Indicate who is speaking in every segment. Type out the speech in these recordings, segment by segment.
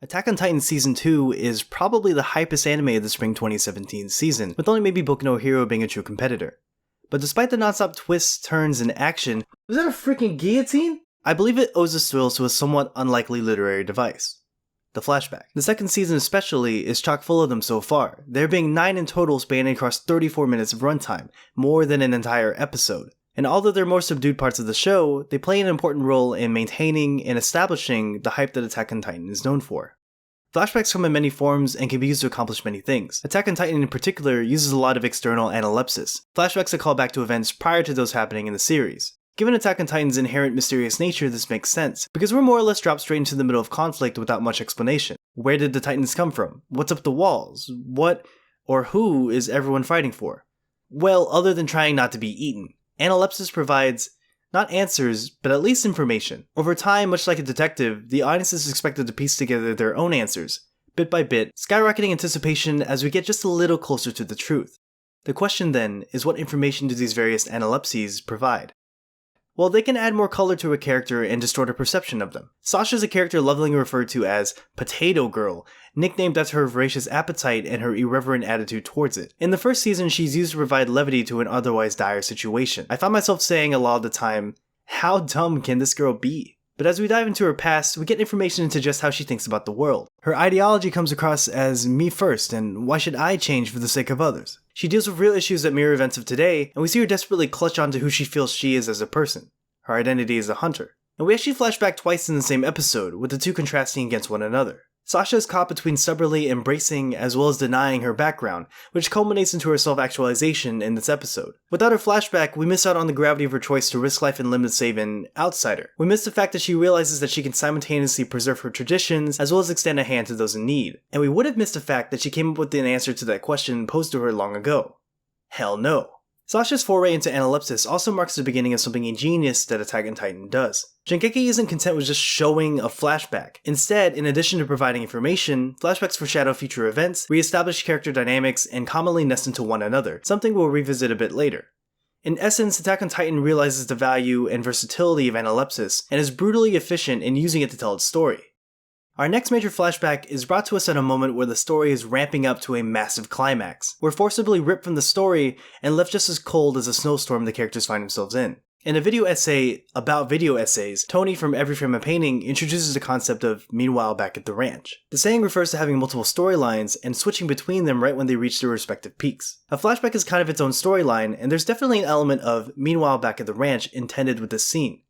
Speaker 1: Attack on Titan Season 2 is probably the hypest anime of the spring 2017 season, with only maybe Boku no Hero being a true competitor. But despite the non-stop twists, turns, and action, was that a freaking guillotine? I believe it owes its thrills to a somewhat unlikely literary device. The flashback. The second season especially is chock full of them so far, there being 9 in total spanning across 34 minutes of runtime, more than an entire episode. And although they're more subdued parts of the show, they play an important role in maintaining and establishing the hype that Attack on Titan is known for. Flashbacks come in many forms and can be used to accomplish many things. Attack on Titan in particular uses a lot of external analepsis, flashbacks that call back to events prior to those happening in the series. Given Attack on Titan's inherent mysterious nature, this makes sense, because we're more or less dropped straight into the middle of conflict without much explanation. Where did the Titans come from? What's up the walls? What or who is everyone fighting for? Well, other than trying not to be eaten. Analepsis provides, not answers, but at least information. Over time, much like a detective, the audience is expected to piece together their own answers, bit by bit, skyrocketing anticipation as we get just a little closer to the truth. The question then is, what information do these various analepses provide? Well, they can add more color to a character and distort a perception of them. Sasha is a character lovingly referred to as Potato Girl, nicknamed after her voracious appetite and her irreverent attitude towards it. In the first season, she's used to provide levity to an otherwise dire situation. I found myself saying a lot of the time, how dumb can this girl be? But as we dive into her past, we get information into just how she thinks about the world. Her ideology comes across as me first, and why should I change for the sake of others? She deals with real issues that mirror events of today, and we see her desperately clutch onto who she feels she is as a person. Her identity as a hunter. And we actually flash back twice in the same episode, with the two contrasting against one another. Sasha is caught between stubbornly embracing as well as denying her background, which culminates into her self-actualization in this episode. Without her flashback, we miss out on the gravity of her choice to risk life and limb to save an outsider. We miss the fact that she realizes that she can simultaneously preserve her traditions as well as extend a hand to those in need. And we would have missed the fact that she came up with an answer to that question posed to her long ago. Hell no. Sasha's foray into analepsis also marks the beginning of something ingenious that Attack on Titan does. Shingeki isn't content with just showing a flashback. Instead, in addition to providing information, flashbacks foreshadow future events, re-establish character dynamics, and commonly nest into one another, something we'll revisit a bit later. In essence, Attack on Titan realizes the value and versatility of analepsis, and is brutally efficient in using it to tell its story. Our next major flashback is brought to us at a moment where the story is ramping up to a massive climax. We're forcibly ripped from the story and left just as cold as a snowstorm the characters find themselves in. In a video essay about video essays, Tony from Every Frame a Painting introduces the concept of meanwhile back at the ranch. The saying refers to having multiple storylines and switching between them right when they reach their respective peaks. A flashback is kind of its own storyline, and there's definitely an element of meanwhile back at the ranch intended with this scene.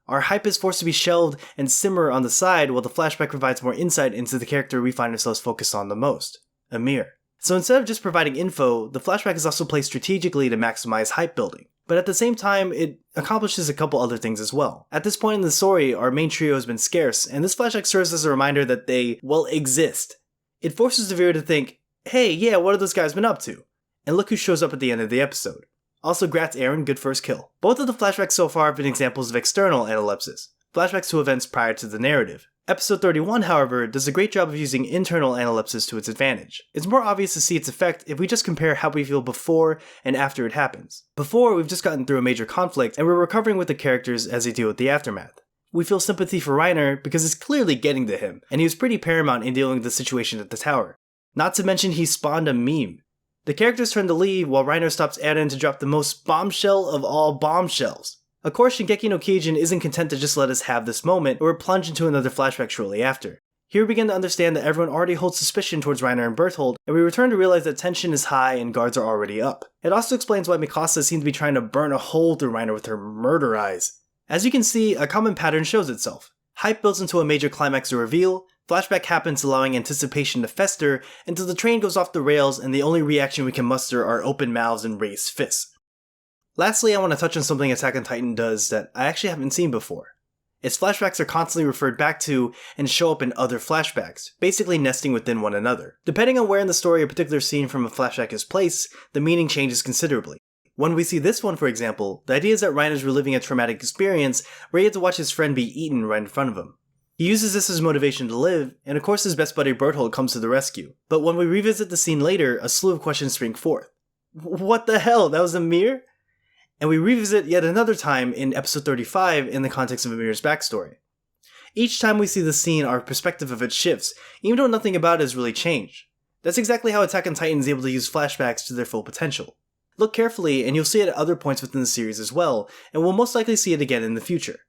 Speaker 1: Our hype is forced to be shelved and simmer on the side while the flashback provides more insight into the character we find ourselves focused on the most, Amir. So instead of just providing info, the flashback is also placed strategically to maximize hype building. But at the same time, it accomplishes a couple other things as well. At this point in the story, our main trio has been scarce, and this flashback serves as a reminder that they, well, exist. It forces the viewer to think, hey, yeah, what have those guys been up to? And look who shows up at the end of the episode. Also, grats Aaron, good first kill. Both of the flashbacks so far have been examples of external analepsis, flashbacks to events prior to the narrative. Episode 31, however, does a great job of using internal analepsis to its advantage. It's more obvious to see its effect if we just compare how we feel before and after it happens. Before, we've just gotten through a major conflict, and we're recovering with the characters as they deal with the aftermath. We feel sympathy for Reiner because it's clearly getting to him, and he was pretty paramount in dealing with the situation at the tower. Not to mention he spawned a meme. The characters turn to leave while Reiner stops Eren to drop the most bombshell of all bombshells. Of course, Shingeki no Kyojin isn't content to just let us have this moment, or plunge into another flashback shortly after. Here we begin to understand that everyone already holds suspicion towards Reiner and Berthold, and we return to realize that tension is high and guards are already up. It also explains why Mikasa seems to be trying to burn a hole through Reiner with her murder eyes. As you can see, a common pattern shows itself. Hype builds into a major climax or reveal, flashback happens allowing anticipation to fester until the train goes off the rails and the only reaction we can muster are open mouths and raised fists. Lastly, I want to touch on something Attack on Titan does that I actually haven't seen before. Its flashbacks are constantly referred back to and show up in other flashbacks, basically nesting within one another. Depending on where in the story a particular scene from a flashback is placed, the meaning changes considerably. When we see this one, for example, the idea is that Ryan is reliving a traumatic experience where he had to watch his friend be eaten right in front of him. He uses this as motivation to live, and of course his best buddy Berthold comes to the rescue. But when we revisit the scene later, a slew of questions spring forth. What the hell, that was Amir? And we revisit yet another time in episode 35 in the context of Amir's backstory. Each time we see the scene, our perspective of it shifts, even though nothing about it has really changed. That's exactly how Attack on Titan is able to use flashbacks to their full potential. Look carefully, and you'll see it at other points within the series as well, and we'll most likely see it again in the future.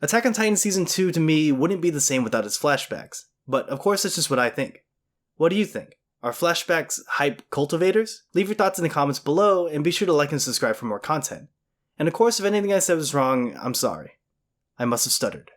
Speaker 1: Attack on Titan Season 2 to me wouldn't be the same without its flashbacks, but of course that's just what I think. What do you think? Are flashbacks hype cultivators? Leave your thoughts in the comments below, and be sure to like and subscribe for more content. And of course, if anything I said was wrong, I'm sorry. I must have stuttered.